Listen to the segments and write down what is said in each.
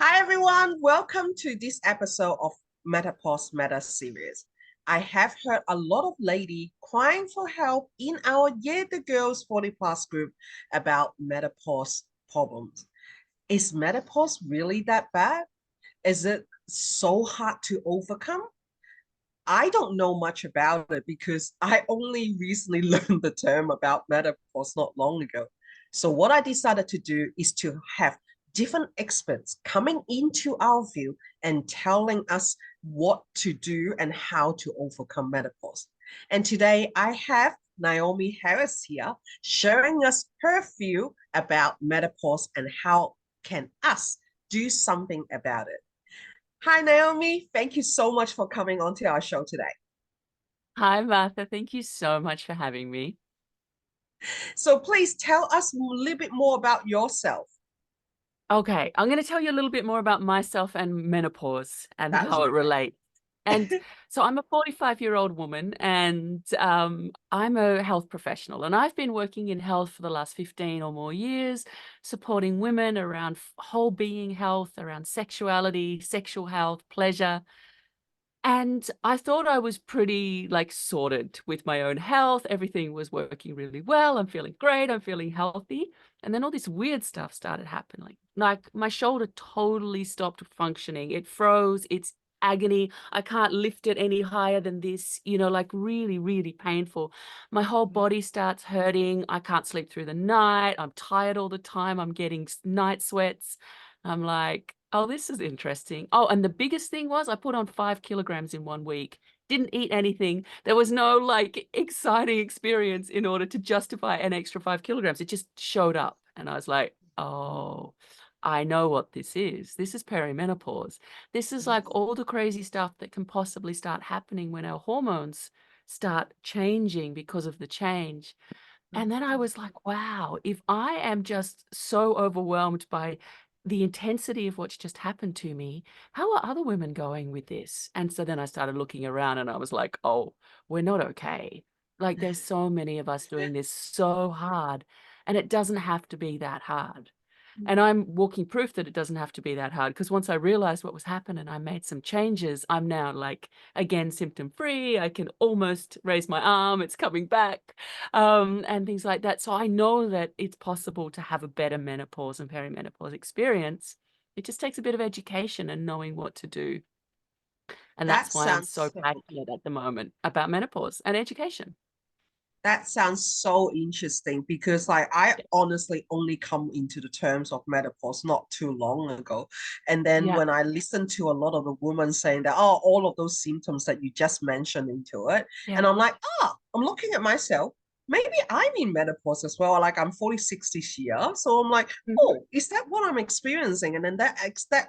Hi, everyone. Welcome to this episode of Menopause Matters series. I have heard a lot of ladies crying for help in our Yeah the Girls 40 Plus group about menopause problems. Is menopause really that bad? Is it so hard to overcome? I don't know much about it because I only recently learned the term about menopause not long ago. So, what I decided to do is to have different experts coming into our field and telling us what to do and how to overcome menopause. And today I have Naomi Harris here sharing us her view about menopause and how can us do something about it. Hi, Naomi. Thank you so much for coming onto our show today. Hi, Martha. Thank you so much for having me. So please tell us a little bit more about yourself. Okay, I'm going to tell you a little bit more about myself and menopause and That was how it great. relates. And so I'm a 45-year-old woman and I'm a health professional. And I've been working in health for the last 15 or more years, supporting women around whole being health, around sexuality, sexual health, pleasure. And I thought I was pretty like sorted with my own health. Everything was working really well. I'm feeling great. I'm feeling healthy. And then all this weird stuff started happening. Like my shoulder totally stopped functioning. It froze. It's agony. I can't lift it any higher than this, like really, really painful. My whole body starts hurting. I can't sleep through the night. I'm tired all the time. I'm getting night sweats. I'm like, oh, this is interesting. Oh, and the biggest thing was I put on 5 kilograms in 1 week. Didn't eat anything. There was no like exciting experience in order to justify an extra 5 kilograms. It just showed up. And I was like, oh, I know what this is. This is perimenopause. This is like all the crazy stuff that can possibly start happening when our hormones start changing because of the change. And then I was like, wow, if I am just so overwhelmed by the intensity of what's just happened to me, how are other women going with this? And so then I started looking around and I was like, oh, we're not okay. Like there's so many of us doing this so hard, and it doesn't have to be that hard. And I'm walking proof that it doesn't have to be that hard, because once I realized what was happening, I made some changes. I'm now like, again, symptom free. I can almost raise my arm. It's coming back, and things like that. So I know that it's possible to have a better menopause and perimenopause experience. It just takes a bit of education and knowing what to do. And That that's why I'm sounds so so passionate at the moment about menopause and education. that sounds so interesting because like I Yeah. honestly only come into the terms of menopause not too long ago. And then Yeah. when I listened to a lot of the women saying that, oh, all of those symptoms that you just mentioned into it, Yeah. and I'm like, I'm looking at myself. Maybe I'm in menopause as well. Like I'm 46 this year. So I'm like, Mhm. oh, is that what I'm experiencing? And then that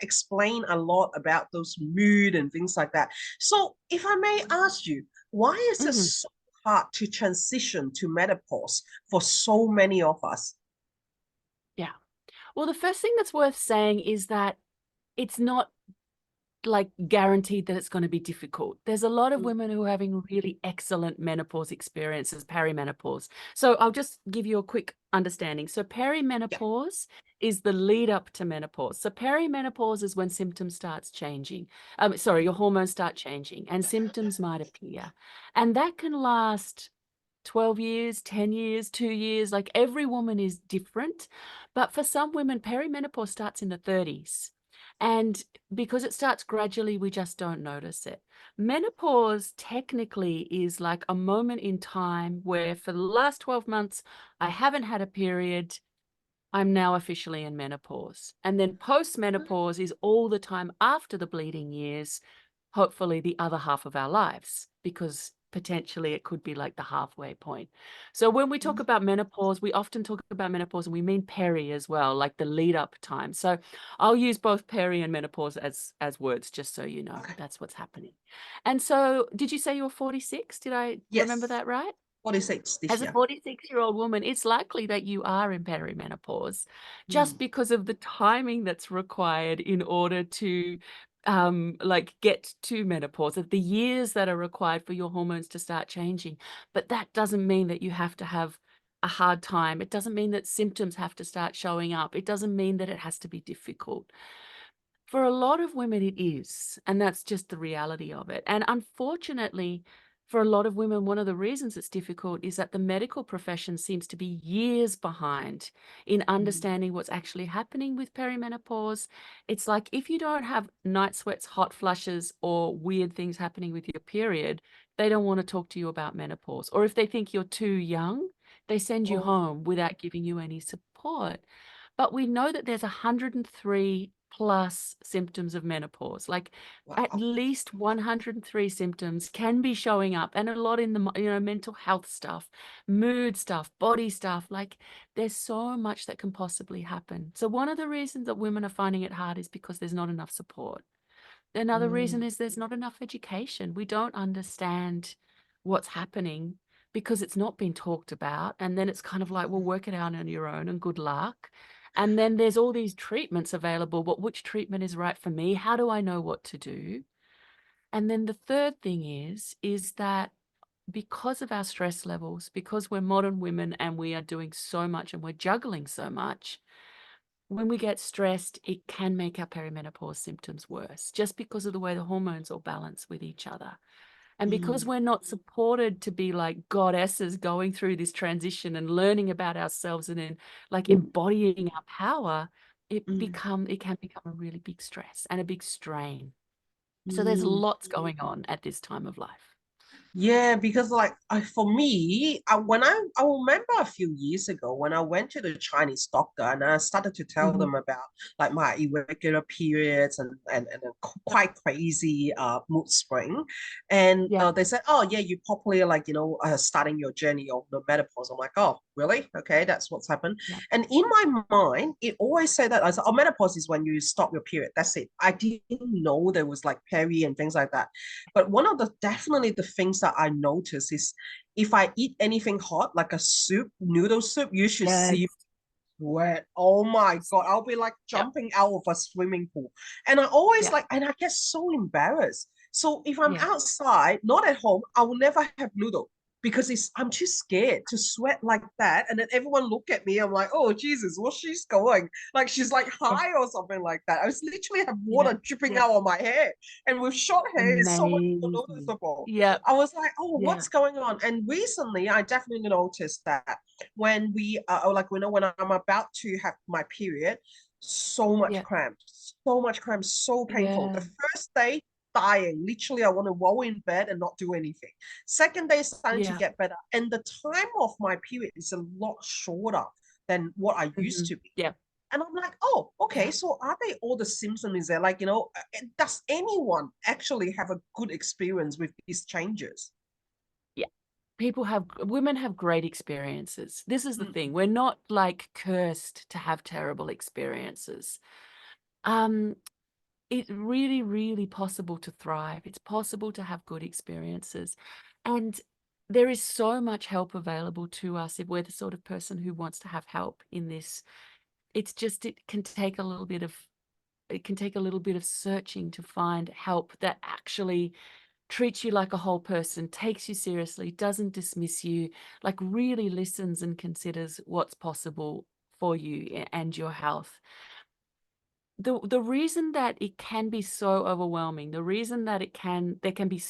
explain a lot about those mood and things like that. So if I may ask you, why is it Mhm. so hard to transition to menopause for so many of us? Yeah. Well, the first thing that's worth saying is that it's not like guaranteed that it's going to be difficult. There's a lot of women who are having really excellent menopause experiences, perimenopause. So I'll just give you a quick understanding. So Yeah. perimenopause is the lead up to menopause. So perimenopause is when symptoms starts changing. Sorry, your hormones start changing and symptoms might appear. And that can last 12 years, 10 years, 2 years. Like every woman is different. But for some women, perimenopause starts in the 30s. And because it starts gradually, we just don't notice it. Menopause technically is like a moment in time where for the last 12 months, I haven't had a period. I'm now officially in menopause. And then post-menopause is all the time after the bleeding years, hopefully the other half of our lives, because potentially it could be like the halfway point. So when we talk about menopause, we often talk about menopause and we mean peri as well, like the lead up time. So I'll use both peri and menopause as words, just so you know Okay. that's what's happening. And so did you say you were 46? Did I remember Yes. that right? 46 this As a year. 46-year-old woman, it's likely that you are in perimenopause just Mm. because of the timing that's required in order to like get to menopause, of the years that are required for your hormones to start changing. But that doesn't mean that you have to have a hard time. It doesn't mean that symptoms have to start showing up. It doesn't mean that it has to be difficult. For a lot of women, it is, and that's just the reality of it. And unfortunately, for a lot of women, one of the reasons it's difficult is that the medical profession seems to be years behind in Mm. understanding what's actually happening with perimenopause. It's like if you don't have night sweats, hot flushes, or weird things happening with your period, they don't want to talk to you about menopause. Or if they think you're too young, they send you Oh, home without giving you any support. But we know that there's 103 plus symptoms of menopause. Like at wow. least 103 symptoms can be showing up, and a lot in the, mental health stuff, mood stuff, body stuff. Like there's so much that can possibly happen. So one of the reasons that women are finding it hard is because there's not enough support. Another Mm, reason is there's not enough education. We don't understand what's happening because it's not been talked about. And then it's kind of like, well, work it out on your own and good luck. And then there's all these treatments available, but which treatment is right for me? How do I know what to do? And then the third thing is that because of our stress levels, because we're modern women and we are doing so much and we're juggling so much, when we get stressed, it can make our perimenopause symptoms worse just because of the way the hormones all balance with each other. And because mm, we're not supported to be like goddesses going through this transition and learning about ourselves and then like embodying our power, mm, it can become a really big stress and a big strain. So there's mm. lots going on at this time of life. Yeah, because like for me, I remember a few years ago when I went to the Chinese doctor and I started to tell Mhm. them about like my irregular periods and a quite crazy mood swing, and Yeah. they said, oh yeah, you probably like starting your journey of the menopause. I'm like, oh really? Okay, that's what's happened. Yeah. And in my mind, it always said that I said, oh, menopause is when you stop your period. That's it. I didn't know there was like peri and things like that. But one of the definitely the things that I notice is if I eat anything hot, like a soup, noodle soup, you should Yes. see sweat. Oh my God. I'll be like Yep. jumping out of a swimming pool. And I always Yeah. like, and I get so embarrassed. So if I'm Yeah. outside, not at home, I will never have noodle because I'm too scared to sweat like that. And then everyone look at me. I'm like, oh Jesus, what's she's going? Like she's like Yeah. high or something like that. I was literally have Yeah. water dripping Yeah. out of my hair. And with short hair, it's so much more Amazing. noticeable. Yep. I was like, oh, Yeah. what's going on? And recently I definitely noticed that when we like when I'm about to have my period, Yeah. so much cramp, so painful. Yeah. The first day, dying. Literally, I want to roll in bed and not do anything. Second day, starting to Yeah. get better. And the time of my period is a lot shorter than what I used Mhm. to be. Yeah. And I'm like, oh, okay. Yeah. So are they all the symptoms there? Like, does anyone actually have a good experience with these changes? Yeah. Women have great experiences. This is the Mm, thing. We're not like cursed to have terrible experiences. Um, it's really, really possible to thrive. It's possible to have good experiences. And there is so much help available to us if we're the sort of person who wants to have help in this. It's just, it can take a little bit of searching to find help that actually treats you like a whole person, takes you seriously, doesn't dismiss you, like really listens and considers what's possible for you and your health. The reason that it can be so overwhelming, the reason that there can be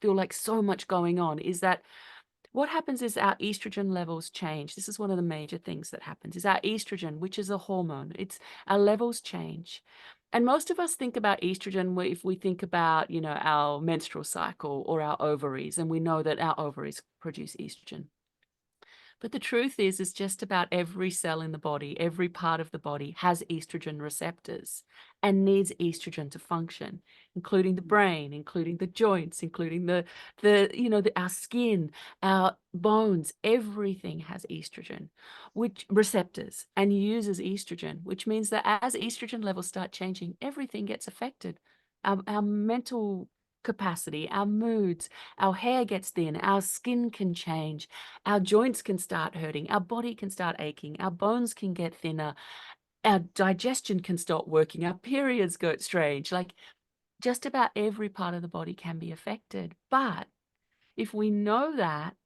feel like so much going on is that what happens is our estrogen levels change. This is one of the major things that happens is our estrogen, which is a hormone. It's our levels change. And most of us think about estrogen if we think about, our menstrual cycle or our ovaries, and we know that our ovaries produce estrogen. But the truth is just about every cell in the body, every part of the body has estrogen receptors and needs estrogen to function, including the brain, including the joints, including our skin, our bones, everything has estrogen, which receptors and uses estrogen, which means that as estrogen levels start changing, everything gets affected. Our mental capacity, our moods, our hair gets thin, our skin can change, our joints can start hurting, our body can start aching, our bones can get thinner, our digestion can stop working, our periods go strange. Like just about every part of the body can be affected. But if we know that,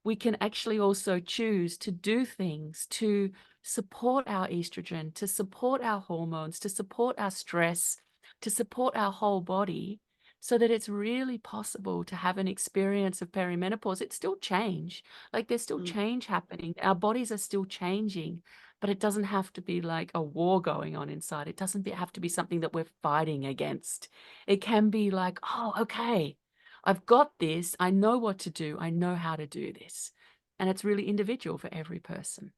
we can actually also choose to do things to support our estrogen, to support our hormones, to support our stress, to support our whole body, so that it's really possible to have an experience of perimenopause. It's still change. Like there's still mm, change happening. Our bodies are still changing, but it doesn't have to be like a war going on inside. It doesn't have to be something that we're fighting against. It can be like, oh, okay, I've got this. I know what to do. I know how to do this. And it's really individual for every person.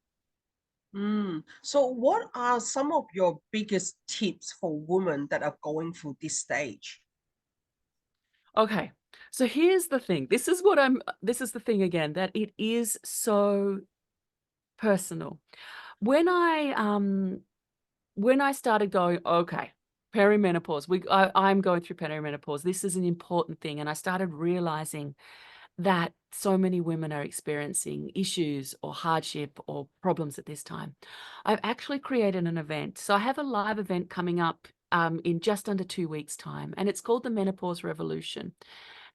So, what are some of your biggest tips for women that are going through this stage? Okay. So here's the thing. This is the thing again, that it is so personal. When I started going, okay, perimenopause, I'm going through perimenopause. This is an important thing. And I started realizing that so many women are experiencing issues or hardship or problems at this time. I've actually created an event. So I have a live event coming up in just under 2 weeks' time, and it's called the Menopause Revolution.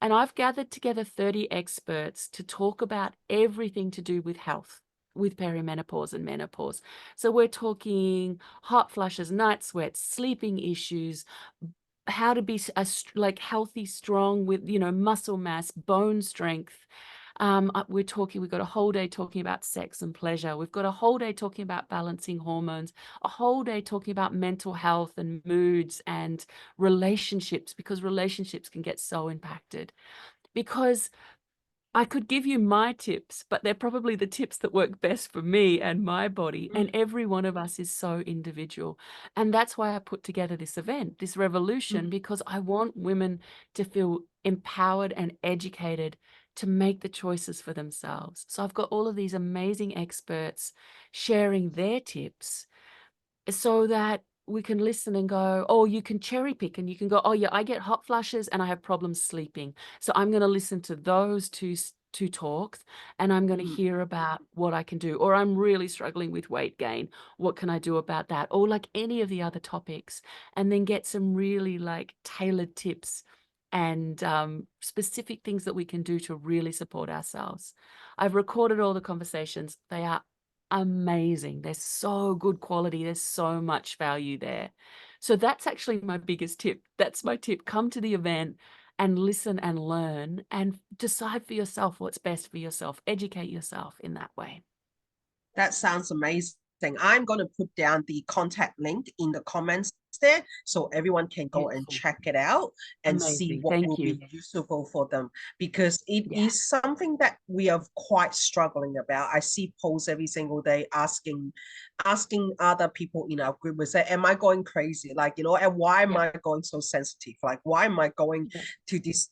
And I've gathered together 30 experts to talk about everything to do with health, with perimenopause and menopause. So we're talking hot flushes, night sweats, sleeping issues, how to be like healthy, strong with, muscle mass, bone strength. We've got a whole day talking about sex and pleasure. We've got a whole day talking about balancing hormones, a whole day talking about mental health and moods and relationships, because relationships can get so impacted. Because I could give you my tips, but they're probably the tips that work best for me and my body. And Mm, every one of us is so individual. And that's why I put together this event, this revolution, mm, because I want women to feel empowered and educated to make the choices for themselves. So I've got all of these amazing experts sharing their tips so that we can listen and go, oh, you can cherry pick and you can go, oh, yeah, I get hot flushes and I have problems sleeping. So I'm going to listen to those two talks, and I'm going to mm, hear about what I can do. Or I'm really struggling with weight gain. What can I do about that? Or like any of the other topics, and then get some really like tailored tips and specific things that we can do to really support ourselves. I've recorded all the conversations. They are amazing. They're so good quality. There's so much value there. So that's actually my biggest tip. That's my tip. Come to the event and listen and learn and decide for yourself what's best for yourself. Educate yourself in that way. that sounds amazing. I'm going to put down the contact link in the comments there so everyone can go and Beautiful. check it out and see Amazing. what Thank will you. be useful for them, because it Yeah. is something that we are quite struggling about. I see posts every single day asking other people in our group, we say, am I going crazy, like, and why am Yeah. I going so sensitive, like why am I going Yeah. to this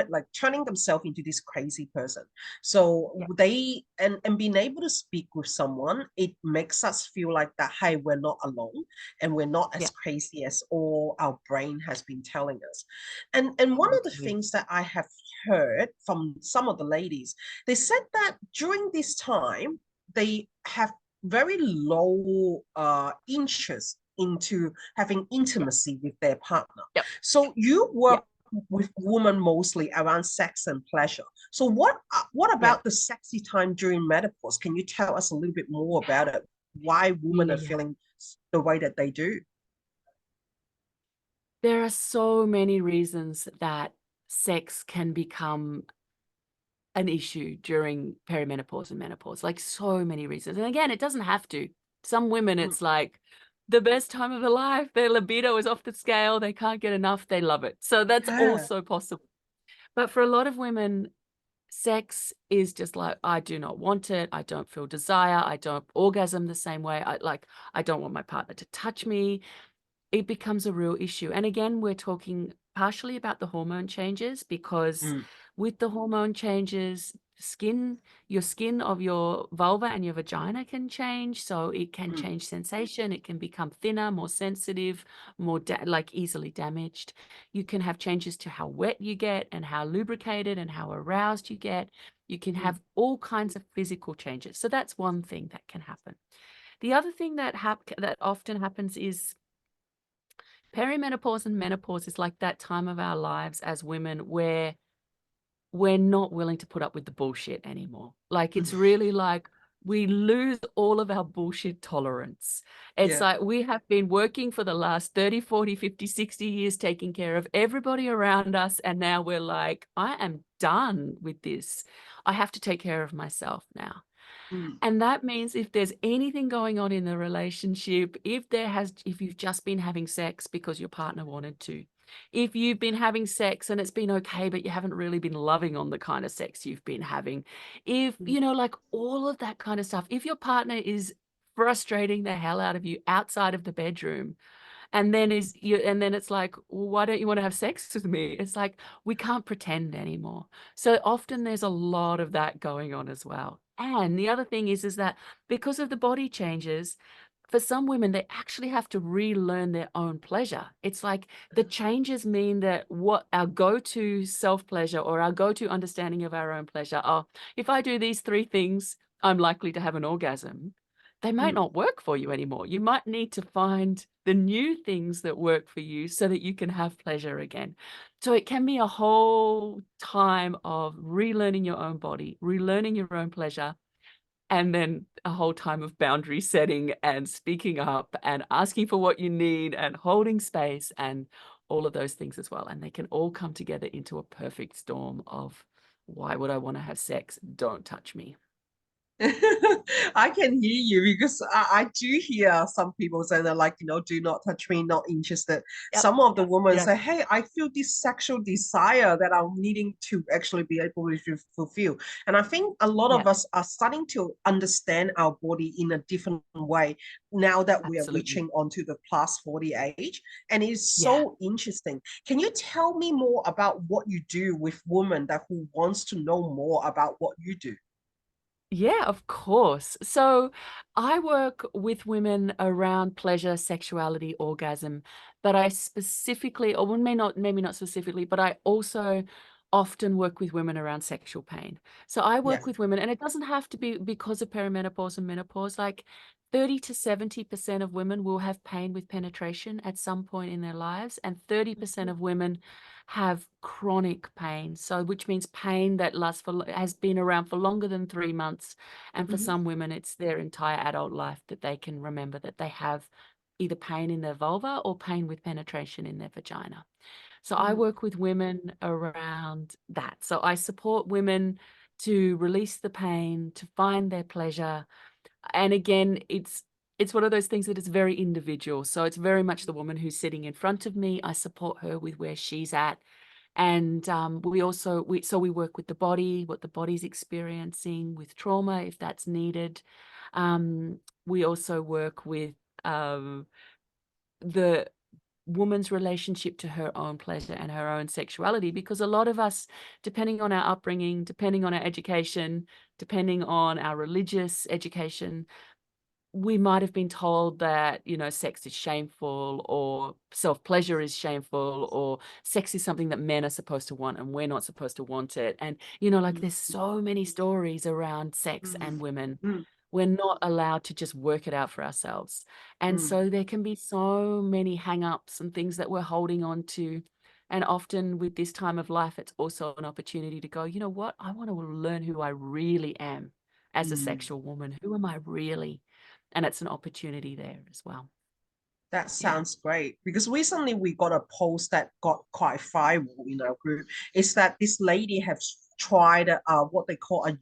like turning themselves into this crazy person. So Yeah. they and being able to speak with someone, it makes us feel like that, hey, we're not alone and we're not as Yeah. crazy as all our brain has been telling us. And one of the Totally. things that I have heard from some of the ladies, they said that during this time they have very low interest into having Yeah. intimacy with their partner. Yep. So you Yeah. work with women mostly around sex and pleasure. So what Yeah. about the sexy time during menopause? Can you tell us a little bit more about it? Why women Yeah. are Yeah. feeling the way that they do? There are so many reasons that sex can become an issue during perimenopause and menopause, like so many reasons. And again, it doesn't have to. Some women, Mm, it's like the best time of their life. Their libido is off the scale. They can't get enough. They love it. So that's yeah. also possible. But for a lot of women, sex is just like, I do not want it. I don't feel desire. I don't orgasm the same way. I don't want my partner to touch me. It becomes a real issue. And again, we're talking partially about the hormone changes, because Mm, with the hormone changes, your skin of your vulva and your vagina can change. So it can mm, change sensation. It can become thinner, more sensitive, more like easily damaged. You can have changes to how wet you get and how lubricated and how aroused you get. You can mm, have all kinds of physical changes. So that's one thing that can happen. The other thing that often happens is perimenopause and menopause is like that time of our lives as women where we're not willing to put up with the bullshit anymore. Like, mm, it's really like, we lose all of our bullshit tolerance. It's Yeah. like we have been working for the last 30, 40, 50, 60 years taking care of everybody around us. And now we're like, I am done with this. I have to take care of myself now. Mm, And that means if there's anything going on in the relationship, if you've just been having sex because your partner wanted to, if you've been having sex and it's been okay, but you haven't really been loving on the kind of sex you've been having, if, mm, like all of that kind of stuff, if your partner is frustrating the hell out of you outside of the bedroom, and then it's like, "Well, why don't you wanna have sex with me?" It's like, we can't pretend anymore. So often there's a lot of that going on as well. And the other thing is that because of the body changes, for some women, they actually have to relearn their own pleasure. It's like the changes mean that what our go-to self-pleasure or our go-to understanding of our own pleasure are, if I do these 3 things, I'm likely to have an orgasm. They might mm. not work for you anymore. You might need to find the new things that work for you so that you can have pleasure again. So it can be a whole time of relearning your own body, relearning your own pleasure, and then a whole time of boundary setting and speaking up and asking for what you need and holding space and all of those things as well. And they can all come together into a perfect storm of, why would I want to have sex? Don't touch me. I can hear you because I do hear some people say that, like, do not touch me, not interested. Yep. Some of the women Yeah, say, hey, I feel this sexual desire that I'm needing to actually be able to fulfill. And I think a lot yeah, of us are starting to understand our body in a different way now that we are absolutely. reaching onto the plus 40 age. And it's Yeah. so interesting. Can you tell me more about what you do with women that who wants to know more about what you do? Yeah, of course. So I work with women around pleasure, sexuality, orgasm, but I specifically, or maybe not specifically, but I also often work with women around sexual pain. So I work Yes. with women, and it doesn't have to be because of perimenopause and menopause. Like 30 to 70% of women will have pain with penetration at some point in their lives, and 30% Mhm, of women have chronic pain. So which means pain that has been around for longer than 3 months. And for mhm, some women, it's their entire adult life that they can remember that they have either pain in their vulva or pain with penetration in their vagina. So I mhm, work with women around that. So I support women to release the pain, to find their pleasure. And again, it's one of those things that is very individual. So it's very much the woman who's sitting in front of me. I support her with where she's at. And we work with the body, what the body's experiencing, with trauma if that's needed. We also work with um, the woman's relationship to her own pleasure and her own sexuality, because a lot of us, depending on our upbringing, depending on our education, depending on our religious education, we might have been told that, sex is shameful, or self-pleasure is shameful, or sex is something that men are supposed to want and we're not supposed to want it. And, like mhm, there's so many stories around sex mhm, and women. mhm, We're not allowed to just work it out for ourselves. And mhm. so there can be so many hang-ups and things that we're holding on to. And often with this time of life, it's also an opportunity to go, you know what? I want to learn who I really am as a Mm. sexual woman. Who am I really? And it's an opportunity there as well. That Yeah. sounds great because recently we got a post that got quite viral in our group. Is that this lady has tried what they call a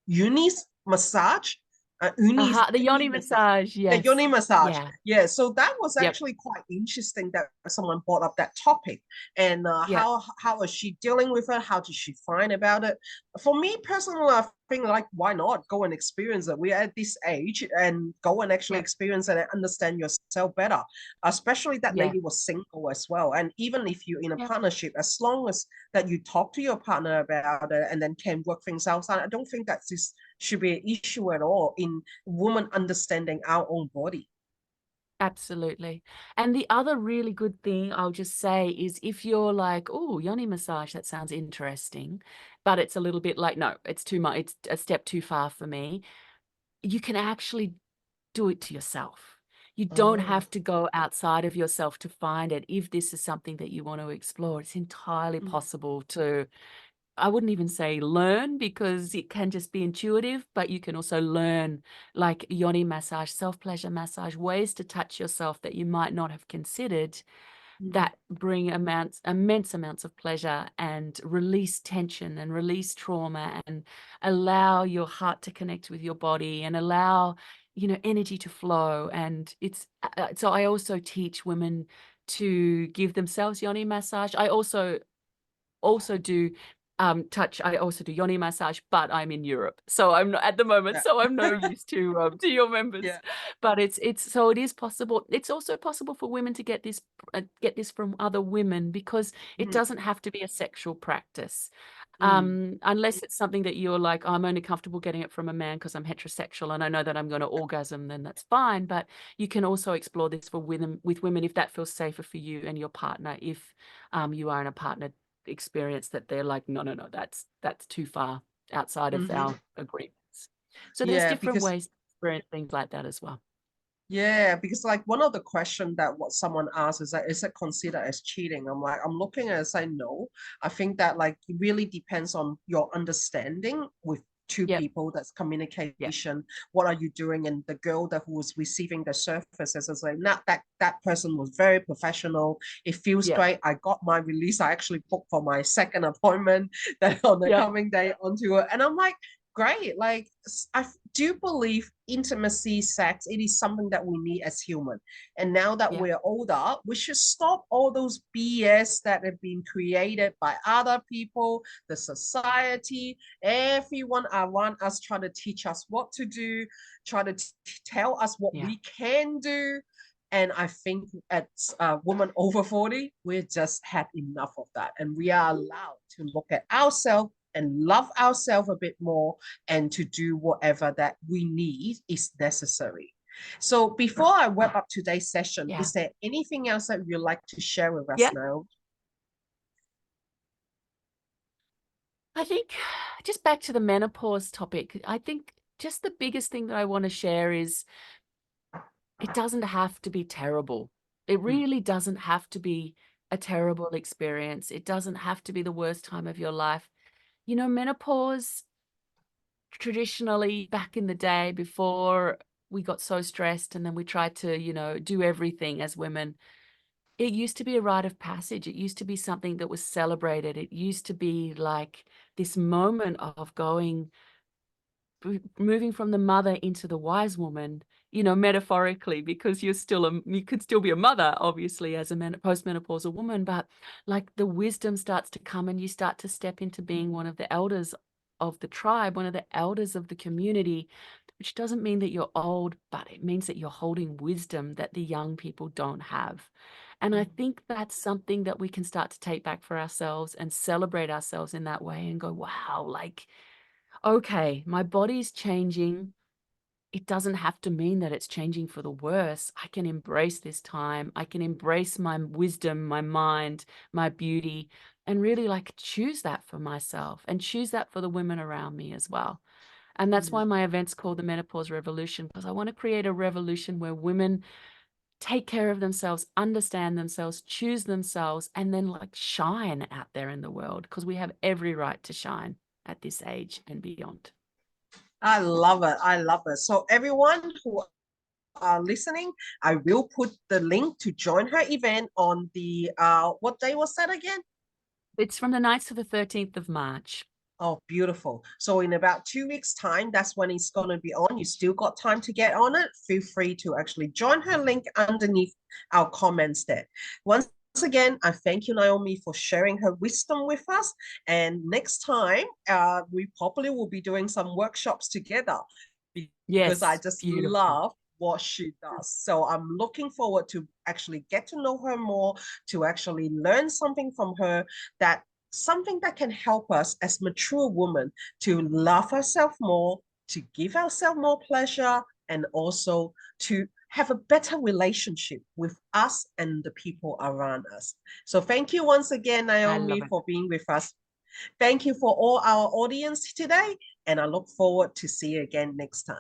unis massage, The uni yoni massage. massage. Yeah, Yes. yoni massage. Yeah. Yeah, so that was Yep. actually quite interesting that someone brought up that topic, and Yep. how is she dealing with it? How did she find about it? For me personally, I think, like, why not go and experience it? We're at this age and go and actually Yep. experience it and understand yourself better. Especially that Yeah. lady was single as well, and even if you're in a Yep. partnership, as long as that you talk to your partner about it and then can work things out, I don't think that this should be an issue at all in women understanding our own body. Absolutely. And the other really good thing I'll just say is, if you're like, oh, yoni massage, that sounds interesting, but it's a little bit like, no, it's too much, it's a step too far for me. You can actually do it to yourself. You don't Oh. have to go outside of yourself to find it. If this is something that you want to explore, it's entirely Mm, possible to I wouldn't even say learn, because it can just be intuitive, but you can also learn, like yoni massage, self-pleasure massage, ways to touch yourself that you might not have considered, Mm, that bring immense amounts of pleasure and release tension and release trauma and allow your heart to connect with your body and allow, energy to flow. And so I also teach women to give themselves yoni massage. I also do touch. I also do yoni massage, but I'm in Europe, so I'm not at the moment. yeah. So I'm no use to your members, Yeah. but so it is possible. It's also possible for women to get this from other women, because it Mm, doesn't have to be a sexual practice, mm, unless it's something that you're like, "Oh, I'm only comfortable getting it from a man because I'm heterosexual and I know that I'm going to orgasm." Then that's fine. But you can also explore this for women if that feels safer for you and your partner. If you are in a partner experience that they're like, no, no, no, that's too far outside of mhm. our agreements. So there's Yeah, different because ways to experience things like that as well. yeah, because like one of the question that what someone asked is that is it considered as cheating? I'm like, I'm looking at it and say no. I think that like it really depends on your understanding with two Yep, people. That's yep, communication. What are you doing? And the girl that who was receiving the services is like, not that person was very professional. It feels yep, great. I got my release. I actually booked for my second appointment that on the yep, coming day onto it. And I'm like, great. Like I do believe intimacy, sex, it is something that we need as human. And now that yep, we're older, we should stop all those BS that have been created by other people, the society, everyone around us trying to teach us what to do, try to tell us what yeah, we can do. And I think at women over 40, we just had enough of that. And we are allowed to look at ourselves and love ourselves a bit more and to do whatever that we need is necessary. So before I wrap up today's session, yeah, is there anything else that you'd like to share with us yeah. now? I think just back to the menopause topic, I think just the biggest thing that I want to share is it doesn't have to be terrible. It Mm, really doesn't have to be a terrible experience. It doesn't have to be the worst time of your life. Menopause traditionally back in the day, before we got so stressed and then we tried to, do everything as women, it used to be a rite of passage. It used to be something that was celebrated. It used to be like this moment of moving from the mother into the wise woman, metaphorically, because you could still be a mother, obviously, as a postmenopausal woman, but like the wisdom starts to come and you start to step into being one of the elders of the tribe, one of the elders of the community, which doesn't mean that you're old, but it means that you're holding wisdom that the young people don't have. And I mm, think that's something that we can start to take back for ourselves and celebrate ourselves in that way and go, wow, like, okay, my body's changing. It doesn't have to mean that it's changing for the worse. I can embrace this time. I can embrace my wisdom, my mind, my beauty, and really like choose that for myself and choose that for the women around me as well. And that's mm. why my event's called the Menopause Revolution, because I want to create a revolution where women take care of themselves, understand themselves, choose themselves, and then like shine out there in the world, because we have every right to shine at this age and beyond. I love it. I love it. So everyone who are listening, I will put the link to join her event on the what day was that again? It's from the 9th to the 13th of March. Oh, beautiful. So in about 2 weeks' time, that's when it's going to be on. You still got time to get on it. Feel free to actually join her link underneath our comments there. Once again, I thank you, Naomi, for sharing her wisdom with us. And next time, we probably will be doing some workshops together because I Yes, just beautiful. love what she does. So I'm looking forward to actually get to know her more, to actually learn something from her, that something that can help us as mature women to love ourselves more, to give ourselves more pleasure, and also to have a better relationship with us and the people around us. So thank you once again, I love Naomi, it. for being with us. Thank you for all our audience today, and I look forward to see you again next time.